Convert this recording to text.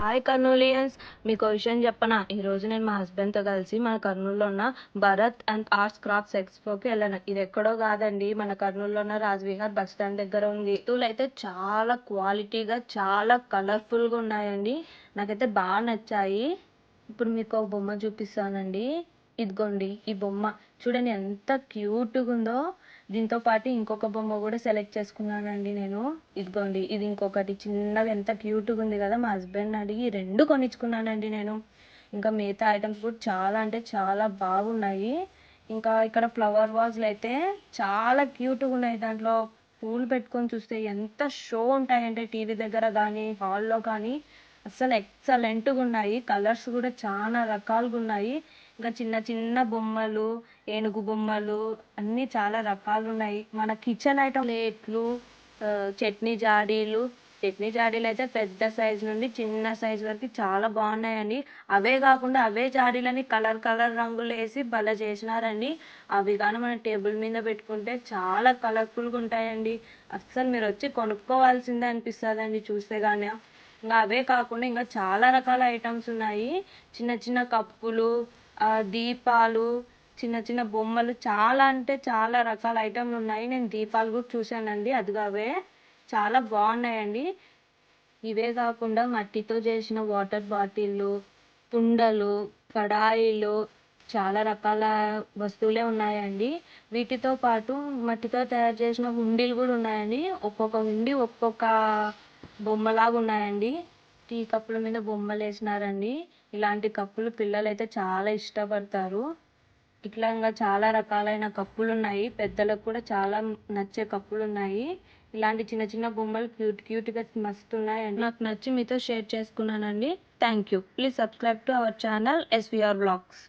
Hi Kurnoolians, మీకో విషయం చెప్పనా? ఈరోజు నేను మా హస్బెండ్తో కలిసి మన కర్నూలులో ఉన్న భరత్ అండ్ ఆర్ట్స్ క్రాఫ్ట్స్ ఎక్స్పోకి వెళ్ళాను. ఇది ఎక్కడో కాదండి, మన కర్నూలులో ఉన్న రాజ్విహార్ బస్ స్టాండ్ దగ్గర ఉంది. వస్తువులు అయితే చాలా క్వాలిటీగా, చాలా కలర్ఫుల్గా ఉన్నాయండి. నాకైతే బాగా నచ్చాయి. ఇప్పుడు మీకు ఒక బొమ్మ చూపిస్తానండి. ఇదిగోండి ఈ బొమ్మ, చూడండి ఎంత క్యూట్గా ఉందో. దీంతో పాటు ఇంకొక బొమ్మ కూడా సెలెక్ట్ చేసుకున్నానండి నేను. ఇదిగోండి ఇది ఇంకొకటి చిన్నగా ఎంత క్యూట్గా ఉంది కదా. మా హస్బెండ్ అడిగి రెండు కొనిచ్చుకున్నానండి నేను. ఇంకా మిగతా ఐటమ్స్ కూడా చాలా అంటే చాలా బాగున్నాయి. ఇంకా ఇక్కడ ఫ్లవర్ వాజ్లు అయితే చాలా క్యూట్గా ఉన్నాయి. దాంట్లో పూలు పెట్టుకొని చూస్తే ఎంత షో ఉంటాయంటే టీవీ దగ్గర కానీ హాల్లో కానీ అస్సలు ఎక్సలెంట్గా ఉన్నాయి. కలర్స్ కూడా చాలా రకాలుగా ఉన్నాయి. ఇంకా చిన్న చిన్న బొమ్మలు, ఏనుగు బొమ్మలు అన్నీ చాలా రకాలు ఉన్నాయి. మన కిచెన్ ఐటమ్ ప్లేట్లు, చట్నీ జాడీలు. చట్నీ జాడీలు అయితే పెద్ద సైజు నుండి చిన్న సైజు వరకు చాలా బాగున్నాయండి. అవే కాకుండా అవే జాడీలని కలర్ కలర్ రంగులు వేసి భలే చేసినారండి. అవి కానీ మన టేబుల్ మీద పెట్టుకుంటే చాలా కలర్ఫుల్గా ఉంటాయండి. అస్సలు మీరు వచ్చి కొనుక్కోవాల్సిందే అనిపిస్తుందండి చూస్తే కానీ. ఇంకా అవే కాకుండా ఇంకా చాలా రకాల ఐటమ్స్ ఉన్నాయి. చిన్న చిన్న కప్పులు, దీపాలు, చిన్న చిన్న బొమ్మలు, చాలా అంటే చాలా రకాల ఐటమ్లు ఉన్నాయి. నేను దీపాలు కూడా చూశానండి, అదిగో అవే చాలా బాగున్నాయండి. ఇవే కాకుండా మట్టితో చేసిన వాటర్ బాటిళ్ళు, కుండలు, కడాయిలు, చాలా రకాల వస్తువులే ఉన్నాయండి. వీటితో పాటు మట్టితో తయారు చేసిన హుండీలు కూడా ఉన్నాయండి. ఒక్కొక్క హుండీ ఒక్కొక్క బొమ్మలాగా ఉన్నాయండి. టీ కప్పుల మీద బొమ్మలు వేసినారండి. ఇలాంటి కప్పులు పిల్లలు అయితే చాలా ఇష్టపడతారు. ఇట్లా ఇంకా చాలా రకాలైన కప్పులు ఉన్నాయి. పెద్దలకు కూడా చాలా నచ్చే కప్పులు ఉన్నాయి. ఇలాంటి చిన్న చిన్న బొమ్మలు క్యూట్ క్యూట్గా మస్తు ఉన్నాయండి. నాకు నచ్చి మీతో షేర్ చేసుకున్నానండి. Thank you. Please subscribe to our channel SVR blogs.